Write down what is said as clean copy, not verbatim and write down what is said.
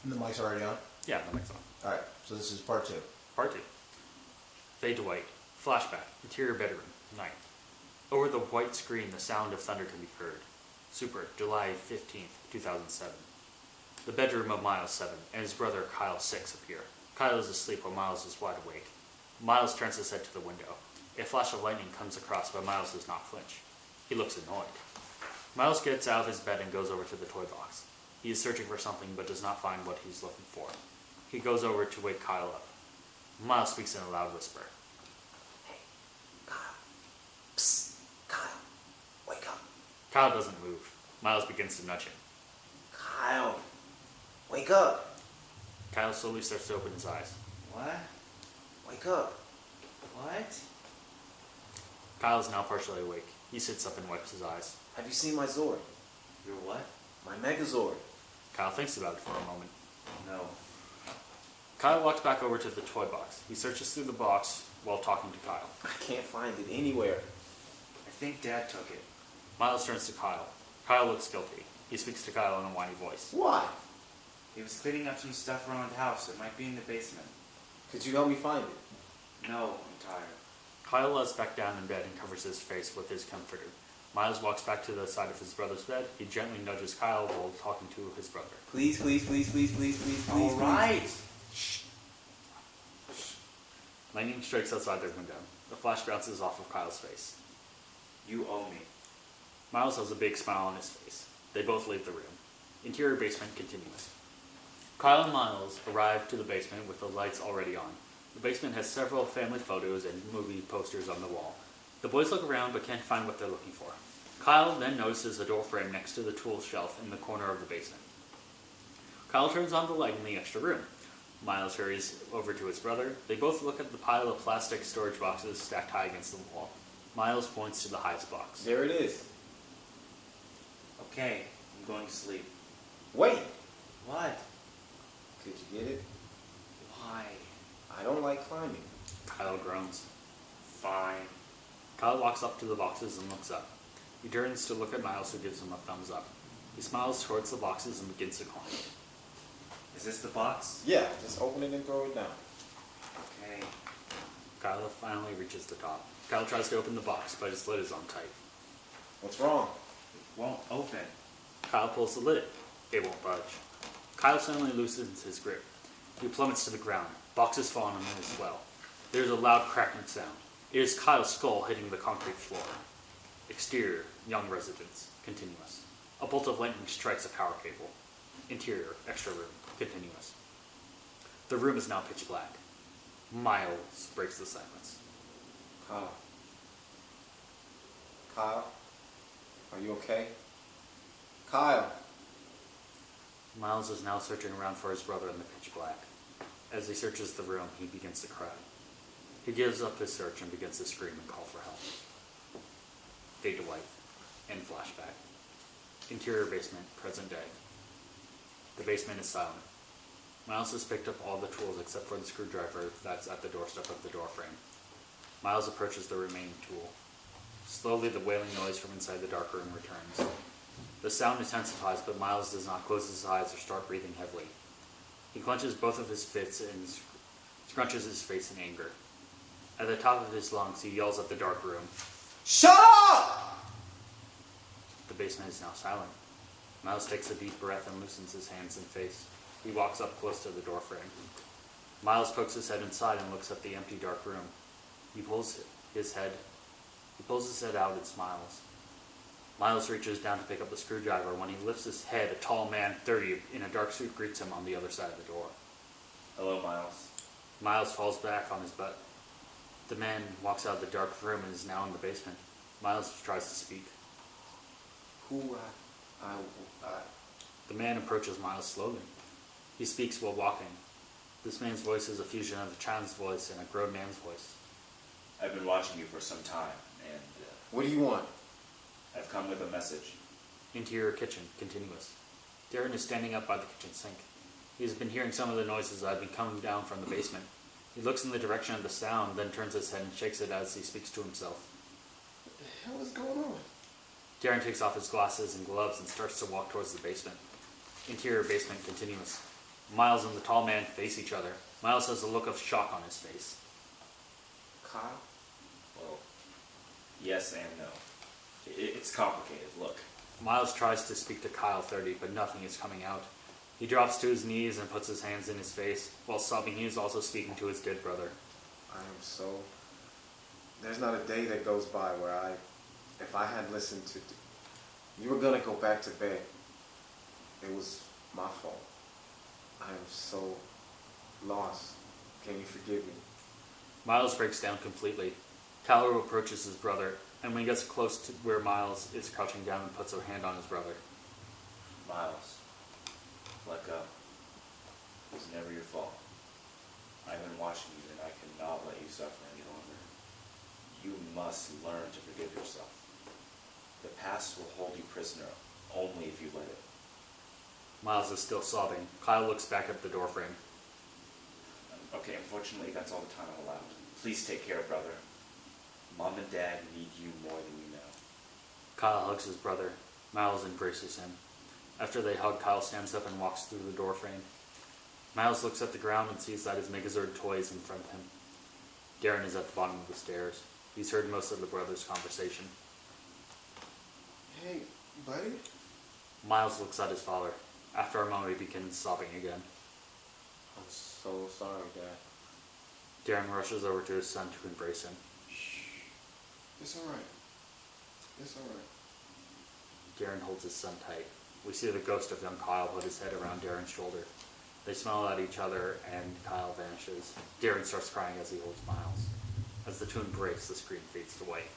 And the mic's already on? Yeah, the mic's on. Alright, so this is part 2. Part 2. Fade to white. Flashback. Interior bedroom. Night. Over the white screen, the sound of thunder can be heard. Super. July 15th, 2007. The bedroom of Miles 7 and his brother Kyle 6 appear. Kyle is asleep while Miles is wide awake. Miles turns his head to the window. A flash of lightning comes across, but Miles does not flinch. He looks annoyed. Miles gets out of his bed and goes over to the toy box. He is searching for something but does not find what he's looking for. He goes over to wake Kyle up. Miles speaks in a loud whisper. Hey, Kyle. Psst, Kyle. Wake up. Kyle doesn't move. Miles begins to nudge him. Kyle. Wake up. Kyle slowly starts to open his eyes. What? Wake up. What? Kyle is now partially awake. He sits up and wipes his eyes. Have you seen my Zord? Your what? My Megazord. Kyle thinks about it for a moment. No. Kyle walks back over to the toy box. He searches through the box while talking to Kyle. I can't find it anywhere. I think Dad took it. Miles turns to Kyle. Kyle looks guilty. He speaks to Kyle in a whiny voice. Why? He was cleaning up some stuff around the house. It might be in the basement. Could you help me find it? No, I'm tired. Kyle lies back down in bed and covers his face with his comforter. Miles walks back to the side of his brother's bed. He gently nudges Kyle while talking to his brother. Please, please, please, please, please, please, please. All right. Shh. Lightning strikes outside their window. The flash bounces off of Kyle's face. You owe me. Miles has a big smile on his face. They both leave the room. Interior basement continues. Kyle and Miles arrive to the basement with the lights already on. The basement has several family photos and movie posters on the wall. The boys look around but can't find what they're looking for. Kyle then notices a door frame next to the tool shelf in the corner of the basement. Kyle turns on the light in the extra room. Miles hurries over to his brother. They both look at the pile of plastic storage boxes stacked high against the wall. Miles points to the highest box. There it is. Okay, I'm going to sleep. Wait. What? Could you get it? Why? I don't like climbing. Kyle groans. Fine. Kyle walks up to the boxes and looks up. He turns to look at Miles, who gives him a thumbs up. He smiles towards the boxes and begins to climb. Is this the box? Yeah, just open it and throw it down. Okay. Kyle finally reaches the top. Kyle tries to open the box, but his lid is on tight. What's wrong? It won't open. Kyle pulls the lid. It won't budge. Kyle suddenly loosens his grip. He plummets to the ground. Boxes fall on him as well. There is a loud cracking sound. It is Kyle's skull hitting the concrete floor. Exterior, young residence, continuous. A bolt of lightning strikes a power cable. Interior, extra room, continuous. The room is now pitch black. Miles breaks the silence. Kyle. Kyle? Are you okay? Kyle! Miles is now searching around for his brother in the pitch black. As he searches the room, he begins to cry. He gives up his search and begins to scream and call for help. Fade to white. End flashback. Interior basement, present day. The basement is silent. Miles has picked up all the tools except for the screwdriver that's at the doorstep of the doorframe. Miles approaches the remaining tool. Slowly, the wailing noise from inside the dark room returns. The sound intensifies, but Miles does not close his eyes or start breathing heavily. He clenches both of his fists and scrunches his face in anger. At the top of his lungs, he yells at the dark room. Shut up! The basement is now silent. Miles takes a deep breath and loosens his hands and face. He walks up close to the doorframe. Miles pokes his head inside and looks at the empty dark room. He pulls his head out and smiles. Miles reaches down to pick up the screwdriver. When he lifts his head, a tall man, 30, in a dark suit greets him on the other side of the door. Hello, Miles. Miles falls back on his butt. The man walks out of the dark room and is now in the basement. Miles tries to speak. The man approaches Miles slowly. He speaks while walking. This man's voice is a fusion of a child's voice and a grown man's voice. I've been watching you for some time, and What do you want? I've come with a message. Interior kitchen, continuous. Darron is standing up by the kitchen sink. He has been hearing some of the noises that have been coming down from the basement. He looks in the direction of the sound, then turns his head and shakes it as he speaks to himself. What the hell is going on? Darron takes off his glasses and gloves and starts to walk towards the basement. Interior basement, continuous. Miles and the tall man face each other. Miles has a look of shock on his face. Kyle? Well, yes and no. It's complicated. Look, Miles tries to speak to Kyle 30, but nothing is coming out. He drops to his knees and puts his hands in his face. While sobbing, he is also speaking to his dead brother. I am so... There's not a day that goes by where if I had listened to... You were gonna go back to bed. It was my fault. I am so lost. Can you forgive me? Miles breaks down completely. Kyle approaches his brother, and when he gets close to where Miles is crouching down and puts a hand on his brother. Miles, let go. It was never your fault. I've been watching you, and I cannot let you suffer any longer. You must learn to forgive yourself. The past will hold you prisoner only if you let it. Miles is still sobbing. Kyle looks back at the doorframe. Okay, unfortunately, that's all the time I'm allowed. Please take care, brother. Mom and Dad need you more than you know. Kyle hugs his brother. Miles embraces him. After they hug, Kyle stands up and walks through the doorframe. Miles looks at the ground and sees that his Megazord toy is in front of him. Darron is at the bottom of the stairs. He's heard most of the brothers' conversation. Hey, buddy? Miles looks at his father. After a moment, he begins sobbing again. I'm so sorry, Dad. Darron rushes over to his son to embrace him. Shh. It's alright. It's alright. Darron holds his son tight. We see the ghost of young Kyle put his head around Darron's shoulder. They smile at each other, and Kyle vanishes. Darron starts crying as he holds Miles. As the tune breaks, the screen fades to white.